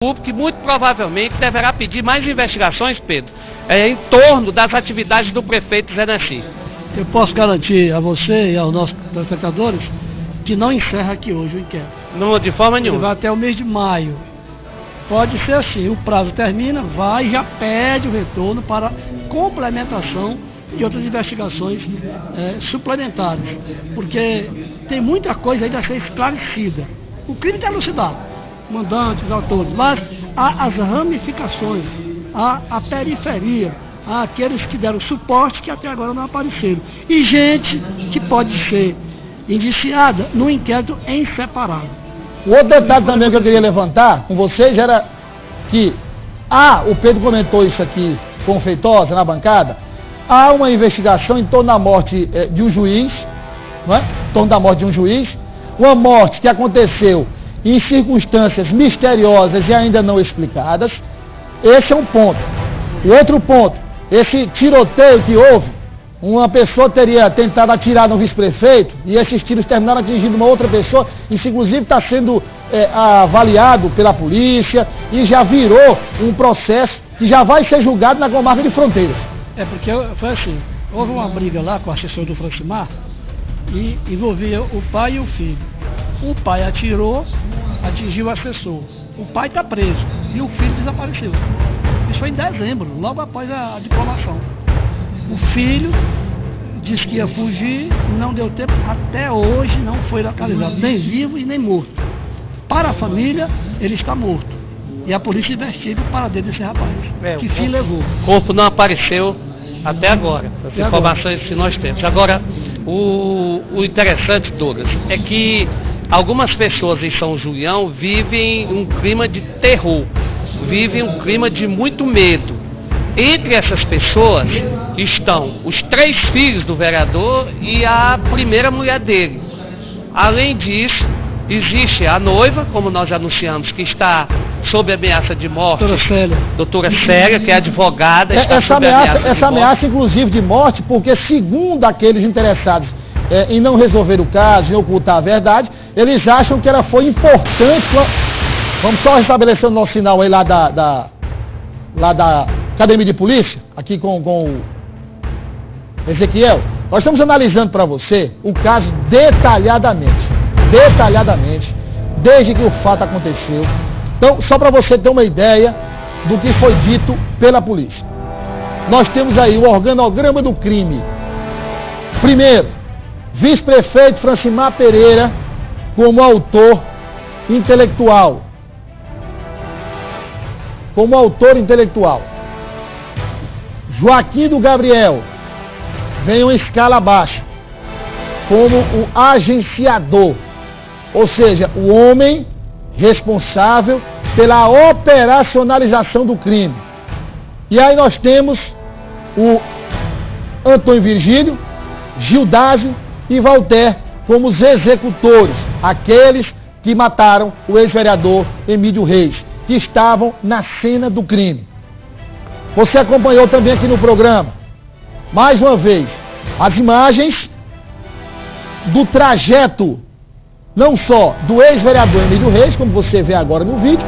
Público, muito provavelmente deverá pedir mais investigações, Pedro, em torno das atividades do prefeito Zé Nancy. Eu posso garantir a você e aos nossos telespectadores que não encerra aqui hoje o inquérito. Não, de forma nenhuma. Ele vai até o mês de maio. Pode ser assim, o prazo termina, vai e já pede o retorno para complementação de outras investigações suplementares. Porque tem muita coisa ainda a ser esclarecida. O crime está elucidado. Mandantes, autores, mas há as ramificações, há a periferia, há aqueles que deram suporte que até agora não apareceram. E gente que pode ser indiciada no inquérito em separado. O outro detalhe também que eu queria levantar com vocês era que o Pedro comentou isso aqui com o Feitosa na bancada, há uma investigação em torno da morte de um juiz, não é? Em torno da morte de um juiz, uma morte que aconteceu em circunstâncias misteriosas e ainda não explicadas. Esse é um ponto. O outro ponto, esse tiroteio que houve, uma pessoa teria tentado atirar no vice-prefeito e esses tiros terminaram atingindo uma outra pessoa, isso inclusive está sendo avaliado pela polícia e já virou um processo que já vai ser julgado na comarca de Fronteiras. Porque foi assim, houve uma briga lá com o assessor do Francimar e envolvia o pai e o filho. O pai atirou, atingiu o assessor. O pai está preso e o filho desapareceu. Isso foi em dezembro, logo após a diplomação. O filho disse que ia fugir, não deu tempo, até hoje não foi localizado, nem vivo e nem morto. Para a família, ele está morto. E a polícia investiga o paradeiro desse rapaz. Que fim levou? O corpo não apareceu até agora, as informações que nós temos. Agora, o interessante, Douglas, é que algumas pessoas em São Julião vivem um clima de terror, vivem um clima de muito medo. Entre essas pessoas estão os 3 filhos do vereador e a primeira mulher dele. Além disso, existe a noiva, como nós anunciamos, que está sob ameaça de morte. Doutora Célia, que é advogada. Essa ameaça, inclusive, de morte, porque segundo aqueles interessados em não resolver o caso, em ocultar a verdade, eles acham que ela foi importante. Vamos só restabelecer o nosso sinal aí lá da Academia de Polícia, aqui com o Ezequiel. Nós estamos analisando para você o caso detalhadamente, desde que o fato aconteceu. Então, só para você ter uma ideia do que foi dito pela polícia. Nós temos aí o organograma do crime. Primeiro, vice-prefeito Francimar Pereira como autor intelectual. Joaquim do Gabriel vem uma escala abaixo, como o agenciador, ou seja, o homem responsável pela operacionalização do crime. E aí nós temos o Antônio Virgílio, Gildásio e Walter como os executores, aqueles que mataram o ex-vereador Emílio Reis, que estavam na cena do crime. Você acompanhou também aqui no programa, mais uma vez, as imagens do trajeto, não só do ex-vereador Emílio Reis, como você vê agora no vídeo,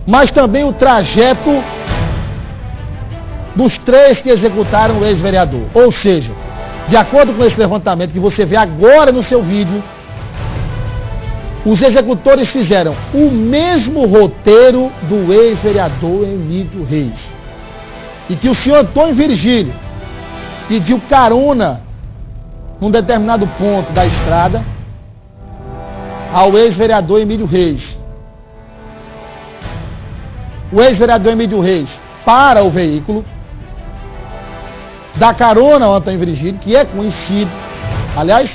mas também o trajeto dos 3 que executaram o ex-vereador. Ou seja, de acordo com esse levantamento que você vê agora no seu vídeo, os executores fizeram o mesmo roteiro do ex-vereador Emílio Reis. E que o senhor Antônio Virgílio pediu carona num determinado ponto da estrada ao ex-vereador Emílio Reis. O ex-vereador Emílio Reis para o veículo, dá carona ao Antônio Virgílio, que é conhecido, aliás,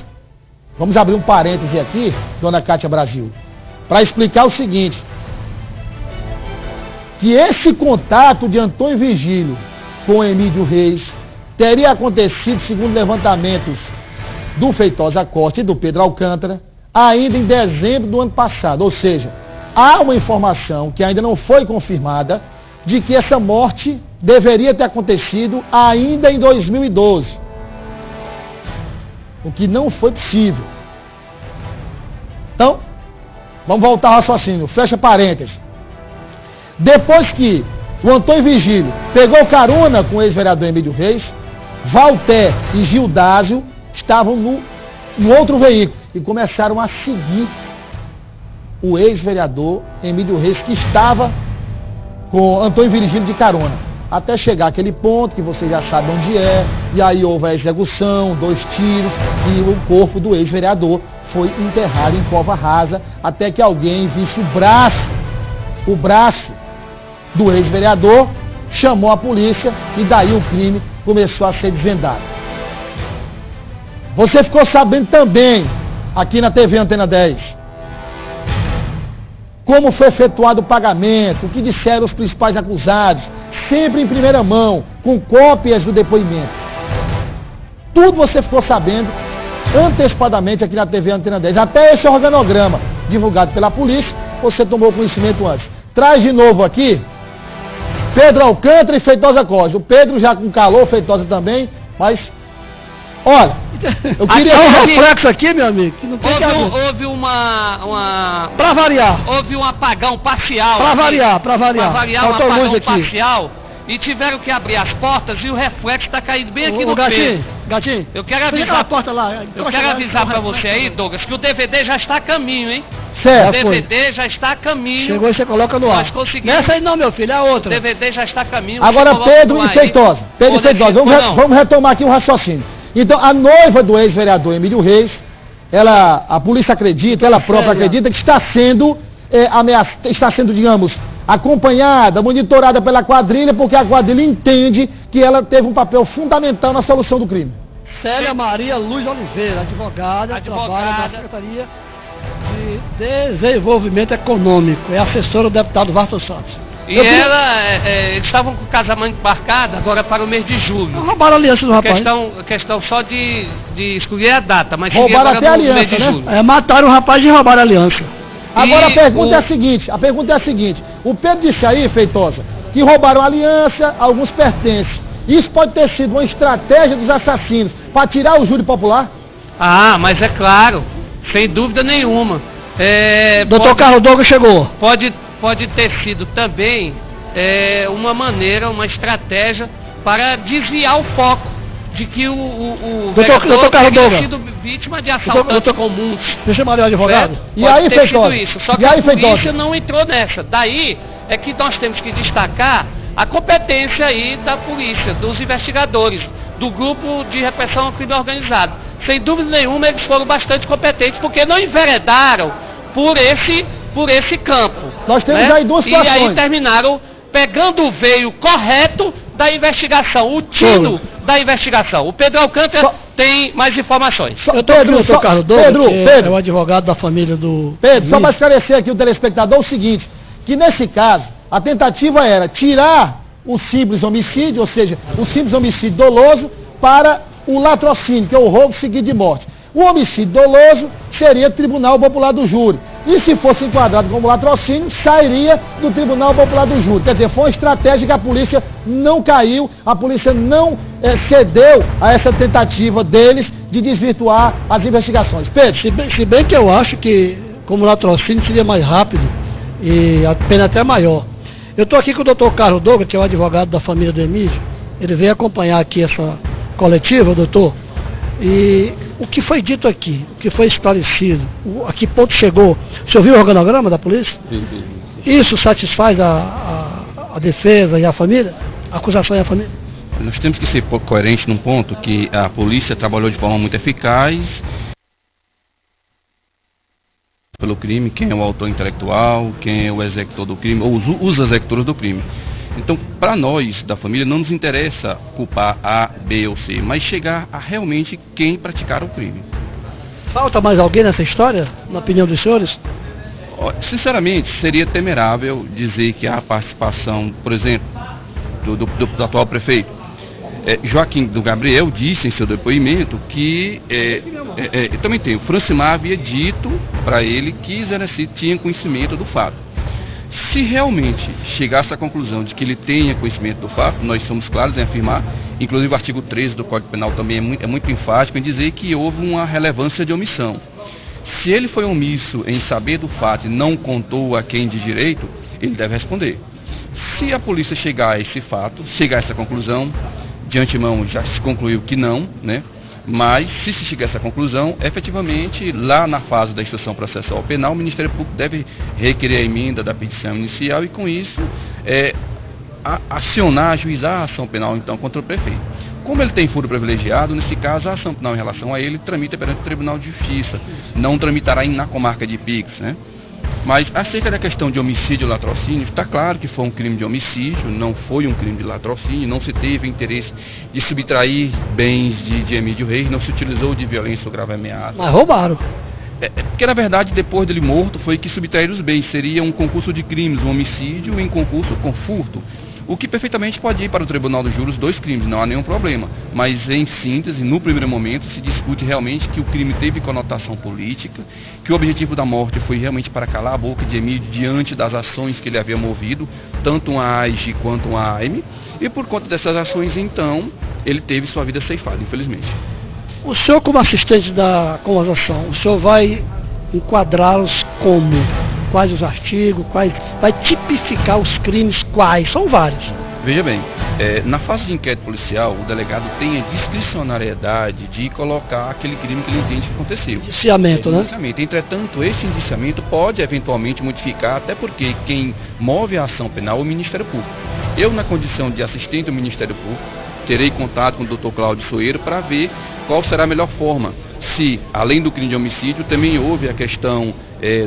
vamos abrir um parêntese aqui, dona Cátia Brasil, para explicar o seguinte, que esse contato de Antônio Virgílio com Emílio Reis teria acontecido, segundo levantamentos do Feitosa Costa e do Pedro Alcântara, ainda em dezembro do ano passado. Ou seja, há uma informação que ainda não foi confirmada de que essa morte deveria ter acontecido ainda em 2012. O que não foi possível. Então, vamos voltar ao raciocínio. Fecha parênteses. Depois que o Antônio Virgílio pegou carona com o ex-vereador Emílio Reis, Walter e Gildásio estavam no outro veículo e começaram a seguir o ex-vereador Emílio Reis, que estava com Antônio Virgílio de carona, até chegar àquele ponto que vocês já sabem onde é, e aí houve a execução, 2 tiros, e o corpo do ex-vereador foi enterrado em cova rasa, até que alguém visse o braço do ex-vereador, chamou a polícia, e daí o crime começou a ser desvendado. Você ficou sabendo também, aqui na TV Antena 10, como foi efetuado o pagamento, o que disseram os principais acusados, sempre em primeira mão, com cópias do depoimento. Tudo você ficou sabendo antecipadamente aqui na TV Antena 10. Até esse organograma divulgado pela polícia, você tomou conhecimento antes. Traz de novo aqui Pedro Alcântara e Feitosa Costa. O Pedro já com calor, Feitosa também, mas olha, eu queria um reflexo aqui, meu amigo, que não tem houve uma... Pra variar. Houve um apagão parcial. Pra variar. Um apagão parcial. E tiveram que abrir as portas e o reflexo está caindo bem aqui no Pedro. Gatinho, eu quero avisar, porta lá, para você aí, Douglas, que o DVD já está a caminho, hein? Certo. O DVD já está a caminho. Chegou e você coloca no ar. Nessa aí não, meu filho, é a outra. O DVD já está a caminho. Agora Pedro e Feitosa. Vamos retomar aqui o raciocínio. Então, a noiva do ex-vereador Emílio Reis, a polícia acredita, ela própria acredita que está sendo digamos, acompanhada, monitorada pela quadrilha, porque a quadrilha entende que ela teve um papel fundamental na solução do crime. Célia Maria Luz Oliveira, advogada, trabalha na Secretaria de Desenvolvimento Econômico, é assessora do deputado Vartos Santos. E eles estavam com o casamento marcado agora para o mês de julho. Roubaram a aliança do rapaz. Questão só de escolher a data, mas roubaram até a aliança, né? Mataram o rapaz e roubaram a aliança. Agora a pergunta é a seguinte, o Pedro disse aí, Feitosa, que roubaram a aliança, alguns pertences. Isso pode ter sido uma estratégia dos assassinos para tirar o júri popular? Ah, mas é claro, sem dúvida nenhuma. Doutor Carlos Douglas chegou. Pode ter sido também uma maneira, uma estratégia para desviar o foco de que o vereador teria sido vítima de assaltantes comuns. Deixa eu chamar o advogado. E aí, Feitosa? Só que a polícia não entrou nessa. Daí é que nós temos que destacar a competência aí da polícia, dos investigadores, do grupo de repressão ao crime organizado. Sem dúvida nenhuma, eles foram bastante competentes, porque não enveredaram por esse campo. Nós temos aí duas situações. E aí terminaram pegando o veio correto da investigação, o tiro da investigação. O Pedro Alcântara tem mais informações. Doutor Carlos Douglas, Pedro, é o advogado da família do... Pedro, só para esclarecer aqui o telespectador o seguinte, que nesse caso, a tentativa era tirar o simples homicídio, ou seja, o simples homicídio doloso, para o latrocínio, que é o roubo seguido de morte. O homicídio doloso seria Tribunal Popular do Júri. E se fosse enquadrado como latrocínio, sairia do Tribunal Popular do Júri. Quer dizer, foi uma estratégia que a polícia não caiu, a polícia não cedeu a essa tentativa deles de desvirtuar as investigações. Pedro? Se bem que eu acho que, como latrocínio, seria mais rápido e a pena até maior. Eu estou aqui com o doutor Carlos Douglas, que é o advogado da família do Emílio. Ele veio acompanhar aqui essa coletiva, doutor. E o que foi dito aqui, o que foi esclarecido, a que ponto chegou? Você ouviu o organograma da polícia? Sim. Isso satisfaz a defesa e a família? A acusação e a família? Nós temos que ser coerentes num ponto que a polícia trabalhou de forma muito eficaz pelo crime, quem é o autor intelectual, quem é o executor do crime, ou os executores do crime. Então, para nós, da família, não nos interessa culpar A, B ou C, mas chegar a realmente quem praticar o crime. Falta mais alguém nessa história, na opinião dos senhores? Sinceramente, seria temerável dizer que há a participação, por exemplo, do atual prefeito. Joaquim do Gabriel disse em seu depoimento que, também tem, o Francimar havia dito para ele que Zé tinha conhecimento do fato. Se realmente chegasse à conclusão de que ele tenha conhecimento do fato, nós somos claros em afirmar, inclusive o artigo 13 do Código Penal também é muito enfático em dizer que houve uma relevância de omissão. Se ele foi omisso em saber do fato e não contou a quem de direito, ele deve responder. Se a polícia chegar a esse fato, chegar a essa conclusão, de antemão já se concluiu que não, né? Mas se chegar a essa conclusão, efetivamente, lá na fase da instrução processual penal, o Ministério Público deve requerer a emenda da petição inicial e, com isso, ajuizar a ação penal, então, contra o prefeito. Como ele tem foro privilegiado, nesse caso, a ação penal em relação a ele tramita perante o Tribunal de Justiça, não tramitará na comarca de Pix, né? Mas acerca da questão de homicídio e latrocínio, está claro que foi um crime de homicídio, não foi um crime de latrocínio, não se teve interesse de subtrair bens de Emídio Reis, não se utilizou de violência ou grave ameaça. Mas roubaram. Porque, na verdade, depois dele morto, foi que subtraíram os bens. Seria um concurso de crimes, um homicídio em concurso com furto. O que perfeitamente pode ir para o Tribunal dos Juros, 2 crimes, não há nenhum problema. Mas, em síntese, no primeiro momento, se discute realmente que o crime teve conotação política, que o objetivo da morte foi realmente para calar a boca de Emílio diante das ações que ele havia movido, tanto a AIG quanto a AIME, e por conta dessas ações, então, ele teve sua vida ceifada, infelizmente. O senhor, como assistente da conversação, o senhor vai enquadrá-los como? Quais os artigos, vai tipificar os crimes quais? São vários. Veja bem, na fase de inquérito policial, o delegado tem a discricionariedade de colocar aquele crime que ele entende que aconteceu. Indiciamento, né? Entretanto, esse indiciamento pode eventualmente modificar, até porque quem move a ação penal é o Ministério Público. Eu, na condição de assistente do Ministério Público, terei contato com o Dr. Cláudio Soeiro para ver qual será a melhor forma. Se, além do crime de homicídio, também houve a questão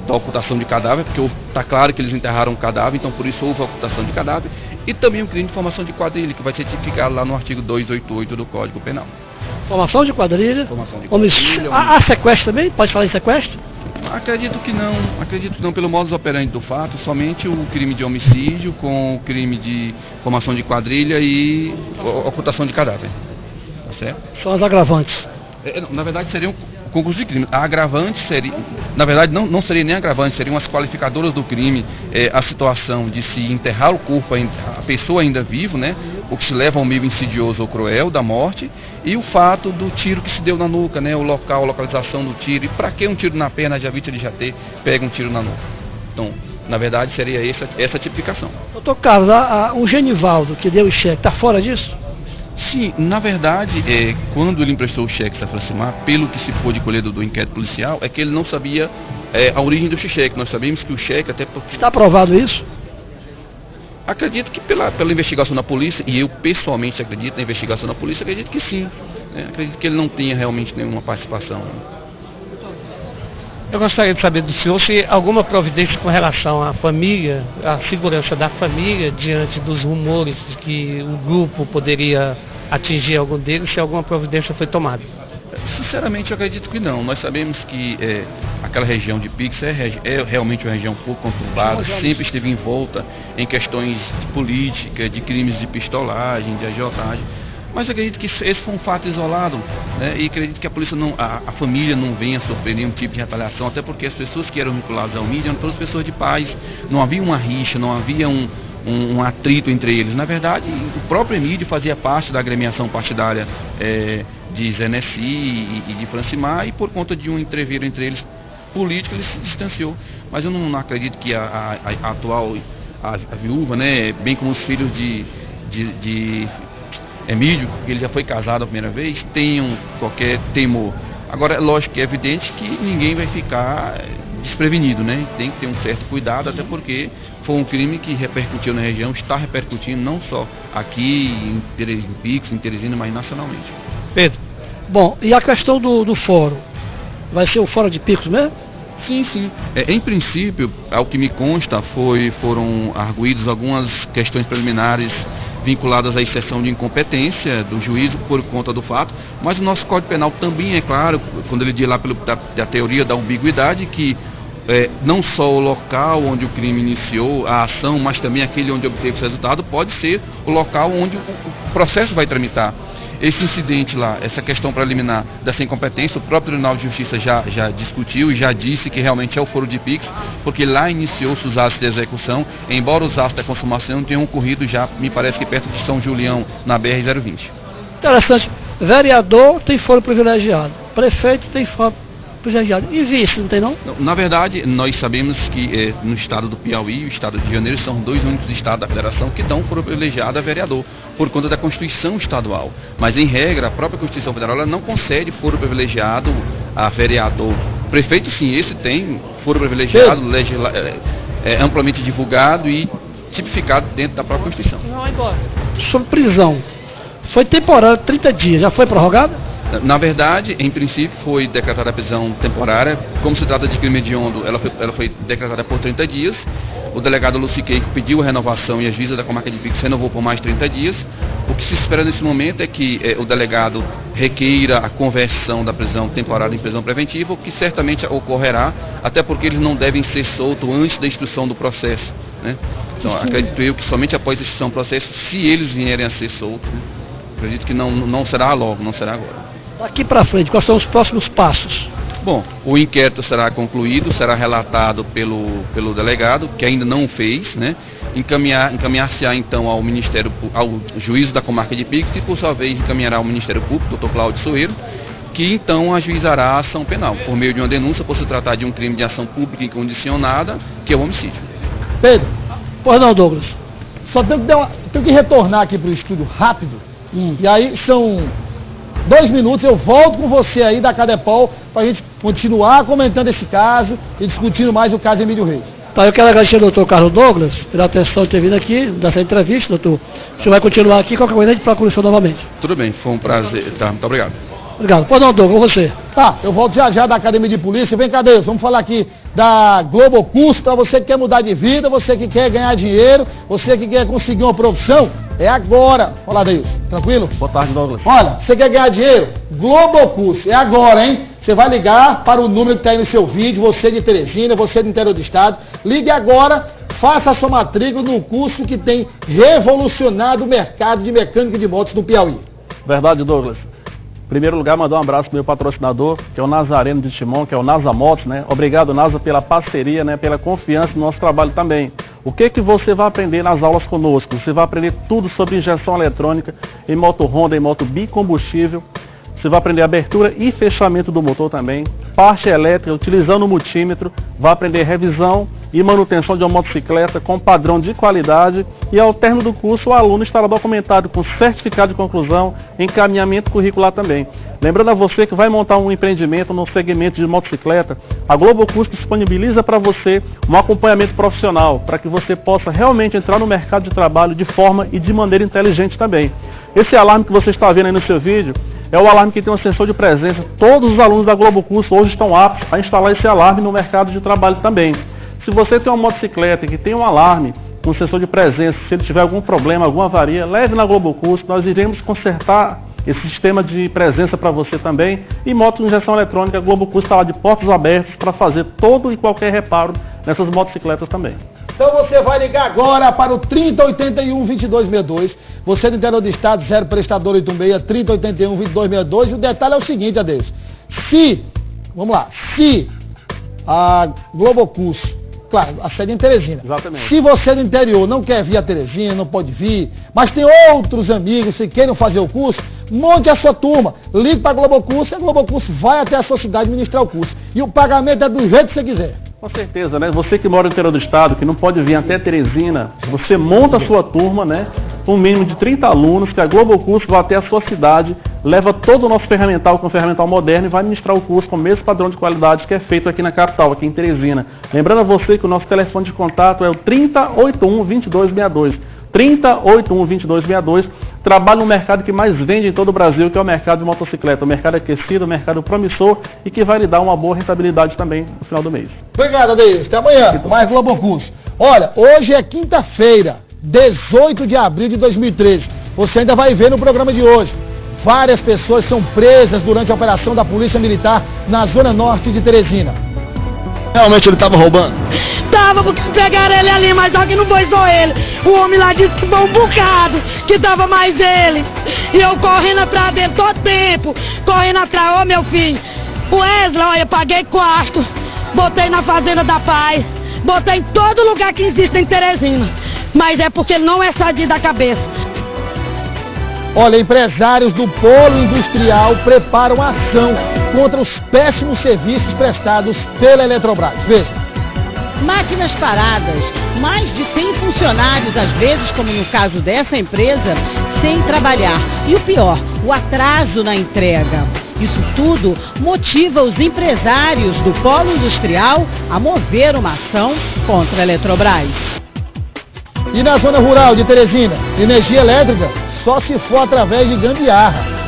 da ocultação de cadáver, porque está claro que eles enterraram o cadáver, então por isso houve a ocultação de cadáver, e também o crime de formação de quadrilha, que vai ser tipificado lá no artigo 288 do Código Penal. Formação de quadrilha? Formação de quadrilha. Há sequestro também? Pode falar em sequestro? Acredito que não, pelo modus operandi do fato, somente o crime de homicídio com o crime de formação de quadrilha e ocultação de cadáver. Tá certo? São as agravantes. Na verdade, seria um concurso de crime. A agravante seria, na verdade, não seria nem agravante, seriam as qualificadoras do crime, a situação de se enterrar o corpo, a pessoa ainda viva, né, o que se leva ao meio insidioso ou cruel da morte, e o fato do tiro que se deu na nuca, né, o local, a localização do tiro, e para que um tiro na perna, já vítima de já ter pega um tiro na nuca. Então, na verdade, seria essa tipificação. Doutor Carlos, o Genivaldo que deu o cheque, está fora disso? Sim, na verdade, quando ele emprestou o cheque a Francimar, pelo que se pôde colher do inquérito policial, é que ele não sabia a origem do cheque. Nós sabemos que o cheque, até porque... Está aprovado isso? Acredito que pela investigação da polícia, e eu pessoalmente acredito na investigação da polícia, acredito que sim. Acredito que ele não tenha realmente nenhuma participação. Eu gostaria de saber do senhor se alguma providência com relação à família, à segurança da família, diante dos rumores de que o grupo poderia atingir algum deles, se alguma providência foi tomada. Sinceramente, eu acredito que não. Nós sabemos que aquela região de Pix é realmente uma região pouco conturbada, sempre esteve envolta em questões de política, de crimes de pistolagem, de agiotagem. Mas acredito que esse foi um fato isolado, né? E acredito que a polícia a família não venha sofrer nenhum tipo de retaliação, até porque as pessoas que eram vinculadas ao mídia eram todas pessoas de paz, não havia uma rixa, não havia um atrito entre eles. Na verdade, o próprio Emílio fazia parte da agremiação partidária de Zé Nessi e de Francimar, e por conta de um entrevero entre eles político, ele se distanciou. Mas eu não acredito que a atual viúva, né, bem como os filhos de Emílio, que ele já foi casado a primeira vez, tenham qualquer temor. Agora, é lógico que é evidente que ninguém vai ficar desprevenido, né? Tem que ter um certo cuidado, até porque foi um crime que repercutiu na região, está repercutindo não só aqui em Pix, em Teresina, mas nacionalmente. Pedro, bom, e a questão do fórum? Vai ser o fórum de Picos mesmo? Sim. Em princípio, ao que me consta, foram arguídas algumas questões preliminares vinculadas à exceção de incompetência do juízo por conta do fato, mas o nosso Código Penal também é claro, quando ele diz lá da teoria da ambiguidade, que não só o local onde o crime iniciou a ação, mas também aquele onde obteve esse resultado, pode ser o local onde o processo vai tramitar. Esse incidente lá, essa questão preliminar dessa incompetência, o próprio Tribunal de Justiça já discutiu e já disse que realmente é o foro de Pix, porque lá iniciou-se os atos de execução, embora os atos da consumação tenham ocorrido já, me parece que perto de São Julião, na BR-020. Interessante. Vereador tem foro privilegiado, prefeito tem foro privilegiado. Existe, não tem não? Na verdade, nós sabemos que no estado do Piauí e o estado do Rio de Janeiro são dois únicos estados da federação que dão foro privilegiado a vereador, por conta da Constituição estadual. Mas, em regra, a própria Constituição Federal ela não concede foro privilegiado a vereador. Prefeito, sim, esse tem foro privilegiado, amplamente divulgado e tipificado dentro da própria Constituição. Não, agora. Sobre prisão, foi temporária, 30 dias, já foi prorrogada? Na verdade, em princípio, foi decretada a prisão temporária. Como se trata de crime hediondo, ela foi decretada por 30 dias. O delegado Luciqueico pediu a renovação e a juíza da comarca de Pix renovou por mais 30 dias. O que se espera nesse momento é que o delegado requeira a conversão da prisão temporária em prisão preventiva, o que certamente ocorrerá, até porque eles não devem ser soltos antes da instrução do processo, né? Então, acredito eu que somente após a instrução do processo, se eles vierem a ser soltos, né? Acredito que não será logo, não será agora. Daqui para frente, quais são os próximos passos? Bom, o inquérito será concluído, será relatado pelo delegado, que ainda não fez, né? Encaminhar-se-á então ao juízo da comarca de Pix, e por sua vez encaminhará ao Ministério Público, Dr. Cláudio Soeiro, que então ajuizará a ação penal, por meio de uma denúncia por se tratar de um crime de ação pública incondicionada, que é o homicídio. Pedro, pois não, Douglas, só tenho que retornar aqui para o estúdio rápido, e aí são 2 minutos, eu volto com você aí da Cadepol para a gente continuar comentando esse caso e discutindo mais o caso de Emílio Reis. Tá, eu quero agradecer ao doutor Carlos Douglas pela atenção de ter vindo aqui, dessa entrevista, doutor. O senhor vai continuar aqui, qualquer coisa a gente procura o senhor novamente. Tudo bem, foi um prazer, tá, muito obrigado. Obrigado. Pois não, Douglas, com você. Tá, eu volto já da Academia de Polícia. Vem cá, Deus, vamos falar aqui da Globo Curso, para você que quer mudar de vida, você que quer ganhar dinheiro, você que quer conseguir uma profissão, é agora. Olá, Deus, tranquilo? Boa tarde, Douglas. Olha, você quer ganhar dinheiro? Globo Curso, é agora, hein? Você vai ligar para o número que está aí no seu vídeo, você de Teresina, você do interior do estado, ligue agora, faça a sua matrícula no curso que tem revolucionado o mercado de mecânica de motos no Piauí. Verdade, Douglas. Em primeiro lugar, mandar um abraço pro meu patrocinador, que é o Nazareno de Timon, que é o NASA Motos, né? Obrigado, NASA, pela parceria, né? Pela confiança no nosso trabalho também. O que você vai aprender nas aulas conosco? Você vai aprender tudo sobre injeção eletrônica em moto Honda, em moto bicombustível. Você vai aprender abertura e fechamento do motor também, parte elétrica, utilizando o multímetro, vai aprender revisão e manutenção de uma motocicleta com padrão de qualidade, e ao término do curso o aluno estará documentado com certificado de conclusão, encaminhamento curricular também. Lembrando a você que vai montar um empreendimento no segmento de motocicleta, a Globo Curso disponibiliza para você um acompanhamento profissional, para que você possa realmente entrar no mercado de trabalho de forma e de maneira inteligente também. Esse alarme que você está vendo aí no seu vídeo é o alarme que tem um sensor de presença. Todos os alunos da Globo Curso hoje estão aptos a instalar esse alarme no mercado de trabalho também. Se você tem uma motocicleta que tem um alarme com sensor de presença, se ele tiver algum problema, alguma avaria, leve na Globo Curso, nós iremos consertar esse sistema de presença para você também. E moto de injeção eletrônica, a Globo Curso está lá de portas abertas para fazer todo e qualquer reparo nessas motocicletas também. Então você vai ligar agora para o 3081-2262. Você do interior do estado, 0 prestador 86, 3081-2262. E o detalhe é o seguinte, Adeus. Se a Globo Curso, claro, a sede em Teresina. Exatamente. Se você do interior não quer vir a Teresina, não pode vir, mas tem outros amigos que queiram fazer o curso, monte a sua turma, ligue para a Globo Curso e a Globo Curso vai até a sua cidade ministrar o curso. E o pagamento é do jeito que você quiser. Com certeza, né? Você que mora no interior do estado, que não pode vir até Teresina, você monta a sua turma, né? Com um mínimo de 30 alunos, que a Globo Curso vai até a sua cidade, leva todo o nosso ferramental com ferramental moderno e vai ministrar o curso com o mesmo padrão de qualidade que é feito aqui na capital, aqui em Teresina. Lembrando a você que o nosso telefone de contato é o 3081-2262. 3081-2262. Trabalha no mercado que mais vende em todo o Brasil, que é o mercado de motocicleta, o mercado aquecido, o mercado promissor e que vai lhe dar uma boa rentabilidade também no final do mês. Obrigado, Adeilson. Até amanhã com mais Globo Curso. Olha, hoje é quinta-feira, 18 de abril de 2013. Você ainda vai ver no programa de hoje. Várias pessoas são presas durante a operação da Polícia Militar na zona norte de Teresina. Realmente ele estava roubando? Tava, porque pegaram ele ali, mas só que não foi só ele. O homem lá disse que foi um bocado, que tava mais ele. E eu correndo atrás dele todo tempo, correndo atrás, ô meu filho. O Wesley, olha, eu paguei quarto, botei na Fazenda da Paz, botei em todo lugar que existe em Teresina. Mas é porque ele não é sadio da cabeça. Olha, empresários do polo industrial preparam ação contra os péssimos serviços prestados pela Eletrobras. Veja. Máquinas paradas, mais de 100 funcionários, às vezes, como no caso dessa empresa, sem trabalhar. E o pior, o atraso na entrega. Isso tudo motiva os empresários do polo industrial a mover uma ação contra a Eletrobras. E na zona rural de Teresina, energia elétrica só se for através de gambiarra.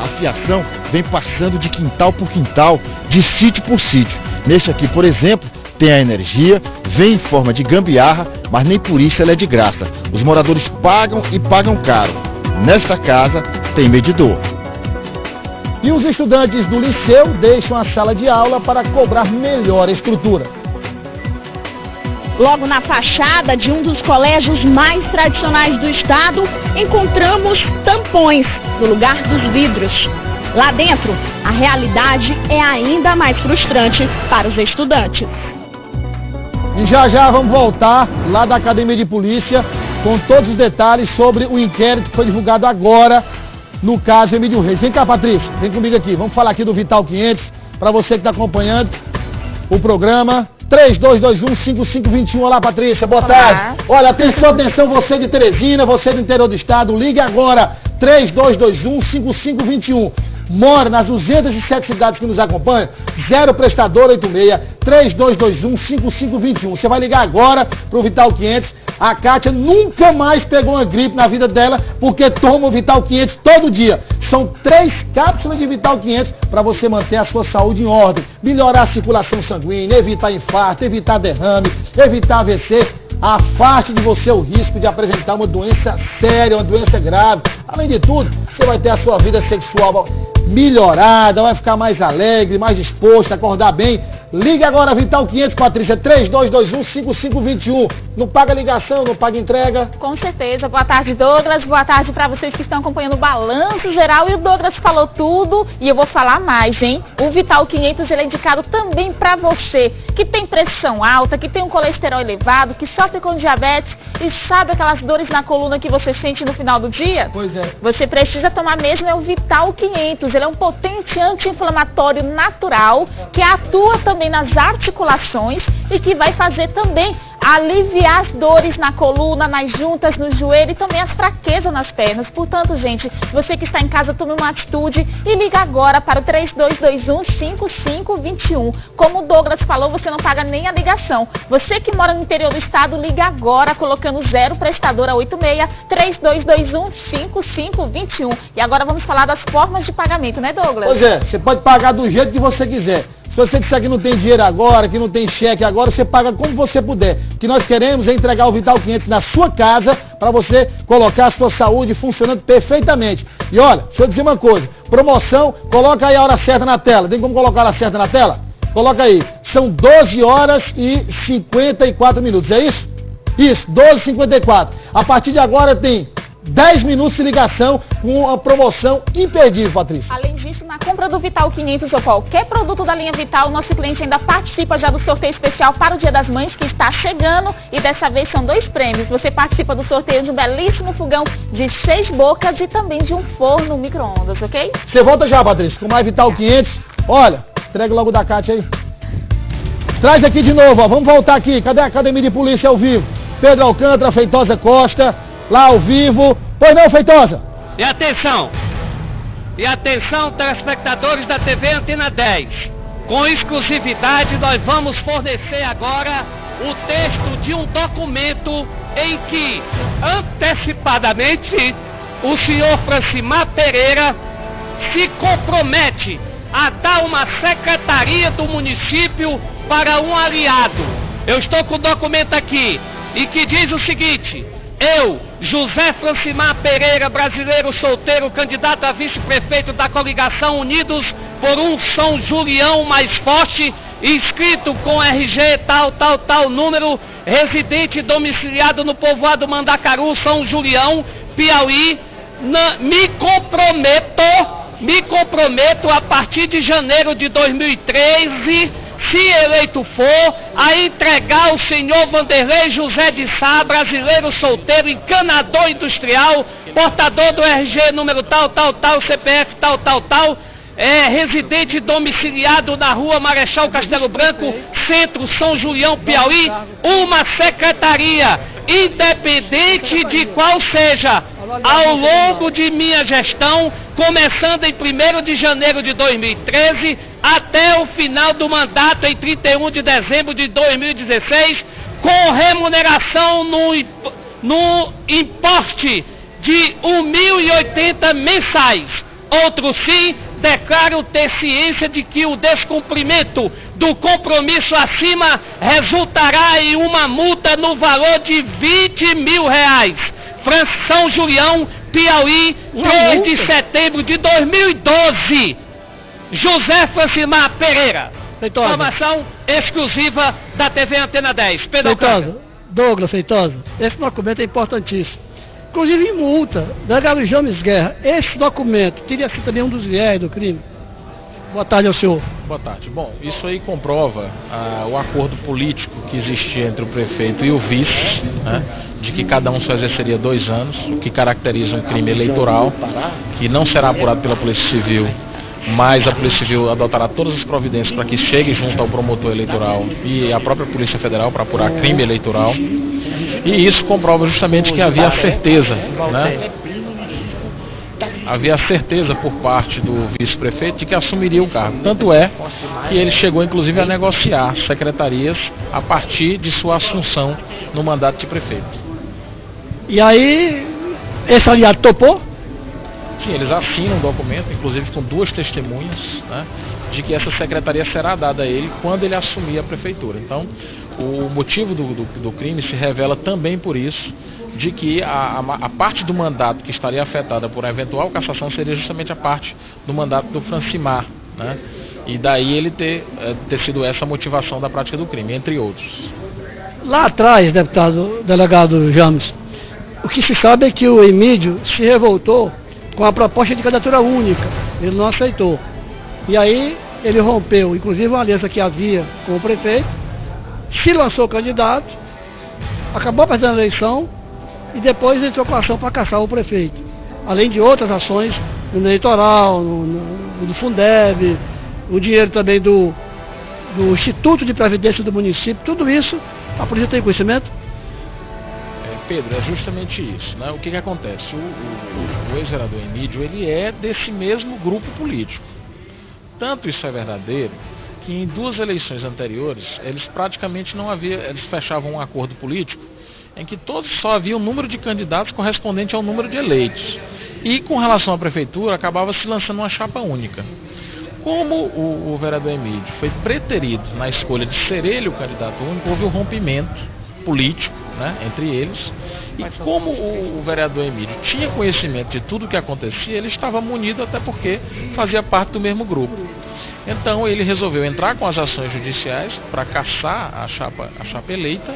A fiação vem passando de quintal por quintal, de sítio por sítio. Neste aqui, por exemplo, tem a energia, vem em forma de gambiarra, mas nem por isso ela é de graça. Os moradores pagam e pagam caro. Nesta casa tem medidor. E os estudantes do liceu deixam a sala de aula para cobrar melhor estrutura. Logo na fachada de um dos colégios mais tradicionais do estado, encontramos tampões no lugar dos vidros. Lá dentro, a realidade é ainda mais frustrante para os estudantes. E já vamos voltar lá da Academia de Polícia com todos os detalhes sobre o inquérito que foi divulgado agora no caso Emílio Reis. Vem cá, Patrícia, vem comigo aqui. Vamos falar aqui do Vital 500, para você que está acompanhando o programa. 3221-5521. Olá, Patrícia, boa tarde. Olha, atenção, você de Teresina, você do interior do estado, ligue agora, 3221-5521. Mora nas 207 cidades que nos acompanham, 0 prestador 86-3221-5521. Você vai ligar agora pro Vital 500. A Kátia nunca mais pegou uma gripe na vida dela, porque toma o Vital 500 todo dia. São 3 cápsulas de Vital 500 para você manter a sua saúde em ordem, melhorar a circulação sanguínea, evitar infarto, evitar derrame, evitar AVC. Afaste de você o risco de apresentar uma doença séria, uma doença grave. Além de tudo, você vai ter a sua vida sexual melhorada, vai ficar mais alegre, mais disposto, acordar bem. Liga agora, Vital 500, Patrícia, 3221-5521. Não paga ligação, não paga entrega. Com certeza. Boa tarde, Douglas. Boa tarde para vocês que estão acompanhando o Balanço Geral. E o Douglas falou tudo e eu vou falar mais, hein? O Vital 500 ele é indicado também para você que tem pressão alta, que tem um colesterol elevado, que sofre com diabetes e sabe aquelas dores na coluna que você sente no final do dia? Pois é. Você precisa tomar mesmo é o Vital 500. Ele é um potente anti-inflamatório natural que atua também nas articulações e que vai fazer também aliviar as dores na coluna, nas juntas, no joelho e também as fraquezas nas pernas. Portanto, gente, você que está em casa, tome uma atitude e liga agora para o 3221-5521. Como o Douglas falou, você não paga nem a ligação. Você que mora no interior do estado, liga agora colocando 0 prestadora 86-3221-5521. E agora vamos falar das formas de pagamento, né, Douglas? Pois é, você pode pagar do jeito que você quiser. Se você disser que não tem dinheiro agora, que não tem cheque agora, você paga como você puder. O que nós queremos é entregar o Vital 500 na sua casa para você colocar a sua saúde funcionando perfeitamente. E olha, deixa eu dizer uma coisa, promoção, coloca aí a hora certa na tela. Tem como colocar a hora certa na tela? Coloca aí, são 12 horas e 54 minutos, é isso? Isso, 12h54. A partir de agora tem 10 minutos de ligação com a promoção imperdível, Patrícia. Além disso, na compra do Vital 500 ou qualquer produto da linha Vital, o nosso cliente ainda participa já do sorteio especial para o Dia das Mães, que está chegando, e dessa vez são 2 prêmios. Você participa do sorteio de um belíssimo fogão de 6 bocas e também de um forno micro-ondas, ok? Você volta já, Patrícia, com mais Vital 500. Olha, entrega logo da Kátia aí. Traz aqui de novo, ó. Vamos voltar aqui. Cadê a Academia de Polícia ao vivo? Pedro Alcântara, Feitosa Costa, lá ao vivo. Pois não, Feitosa? E atenção, telespectadores da TV Antena 10. Com exclusividade, nós vamos fornecer agora o texto de um documento em que, antecipadamente, o senhor Francimar Pereira se compromete a dar uma secretaria do município para um aliado. Eu estou com o documento aqui e que diz o seguinte: eu, José Francimar Pereira, brasileiro solteiro, candidato a vice-prefeito da coligação Unidos por um São Julião mais forte, inscrito com RG tal número, residente domiciliado no povoado Mandacaru, São Julião, Piauí, me comprometo a partir de janeiro de 2013, se eleito for, a entregar ao senhor Vanderlei José de Sá, brasileiro solteiro, encanador industrial, portador do RG número tal, CPF tal, residente domiciliado na rua Marechal Castelo Branco, Centro São Julião, Piauí, uma secretaria, independente de qual seja, ao longo de minha gestão, começando em 1º de janeiro de 2013, até o final do mandato em 31 de dezembro de 2016, com remuneração no importe de 1.080 mensais. Outro sim, declaro ter ciência de que o descumprimento do compromisso acima resultará em uma multa no valor de R$20 mil. São Julião, Piauí, 3 de setembro de 2012. José Francimar Pereira. Informação exclusiva da TV Antena 10. Pedro Douglas Feitosa, esse documento é importantíssimo. Inclusive em multa, delegado James Guerra, esse documento teria sido também um dos viés do crime? Boa tarde ao senhor. Boa tarde. Bom, isso aí comprova o acordo político que existia entre o prefeito e o vice, né, de que cada um só exerceria 2 anos, o que caracteriza um crime eleitoral, que não será apurado pela Polícia Civil, mas a Polícia Civil adotará todas as providências para que chegue junto ao promotor eleitoral e à própria Polícia Federal para apurar crime eleitoral. E isso comprova justamente que havia certeza, né? Havia certeza por parte do vice-prefeito de que assumiria o cargo. Tanto é que ele chegou inclusive a negociar secretarias a partir de sua assunção no mandato de prefeito. E aí, esse aliado topou? Sim, eles assinam um documento, inclusive com 2 testemunhas, né, de que essa secretaria será dada a ele quando ele assumir a prefeitura. Então, o motivo do crime se revela também por isso, de que a parte do mandato que estaria afetada por uma eventual cassação seria justamente a parte do mandato do Francimar, né, e daí ele ter sido essa a motivação da prática do crime, entre outros. Lá atrás, delegado James, o que se sabe é que o Emídio se revoltou com a proposta de candidatura única, ele não aceitou. E aí ele rompeu, inclusive uma aliança que havia com o prefeito, se lançou candidato, acabou perdendo a eleição e depois entrou com a ação para caçar o prefeito. Além de outras ações no eleitoral, no Fundeb, o dinheiro também do Instituto de Previdência do município, tudo isso a polícia tem conhecimento? Pedro, é justamente isso, né? O que acontece? O ex-vereador Emídio, ele é desse mesmo grupo político. Tanto isso é verdadeiro, que em 2 eleições anteriores, eles praticamente eles fechavam um acordo político, em que todos só havia um número de candidatos correspondente ao número de eleitos. E com relação à prefeitura, acabava se lançando uma chapa única. Como o vereador Emídio foi preterido na escolha de ser ele o candidato único, houve um rompimento político, né, entre eles, e como o vereador Emídio tinha conhecimento de tudo o que acontecia, ele estava munido até porque fazia parte do mesmo grupo. Então ele resolveu entrar com as ações judiciais para caçar a chapa eleita,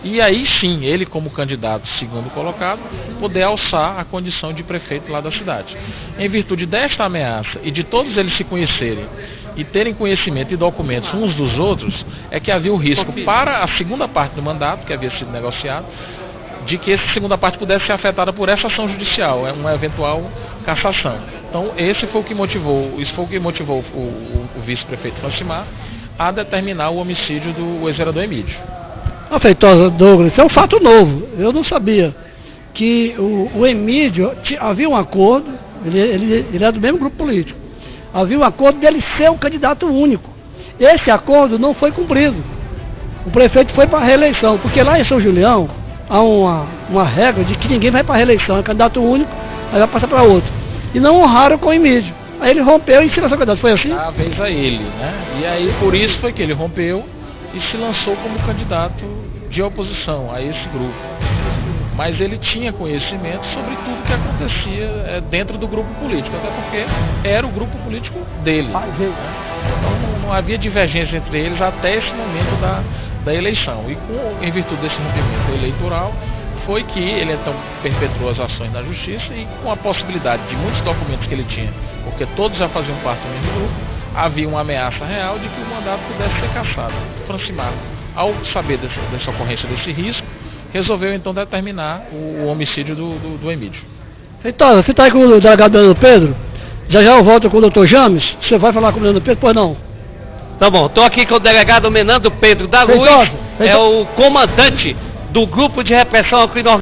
e aí sim, ele como candidato segundo colocado, poder alçar a condição de prefeito lá da cidade. Em virtude desta ameaça e de todos eles se conhecerem e terem conhecimento e documentos uns dos outros, é que havia o risco para a segunda parte do mandato, que havia sido negociado, de que essa segunda parte pudesse ser afetada por essa ação judicial, uma eventual cassação. Então, isso foi o que motivou o vice-prefeito Francimar a determinar o homicídio do ex-vereador Emídio. Feitosa, Douglas, isso é um fato novo. Eu não sabia que o Emídio havia um acordo, ele é do mesmo grupo político, havia um acordo dele ser um candidato único. Esse acordo não foi cumprido. O prefeito foi para a reeleição, porque lá em São Julião há uma regra de que ninguém vai para a reeleição, é candidato único, aí vai passar para outro. E não honraram com o Emídio. Aí ele rompeu e se lançou candidato, foi assim? A vez a ele, né? E aí por isso foi que ele rompeu e se lançou como candidato de oposição a esse grupo. Mas ele tinha conhecimento sobre tudo que acontecia dentro do grupo político, até porque era o grupo político dele. Né? Então não havia divergência entre eles até esse momento da eleição. E em virtude desse rompimento eleitoral, foi que ele então perpetuou as ações na justiça e com a possibilidade de muitos documentos que ele tinha, porque todos já faziam parte do mesmo grupo, havia uma ameaça real de que o mandato pudesse ser cassado. Francimar, ao saber dessa ocorrência, desse risco, resolveu então determinar o homicídio do Emídio. Feitosa, você está aí com o delegado Pedro? Já eu volto com o doutor James. Você vai falar com o Menando Pedro? Pois não. Tá bom, estou aqui com o delegado Menando Pedro da Luz, é o comandante do grupo de repressão ao crime organizado.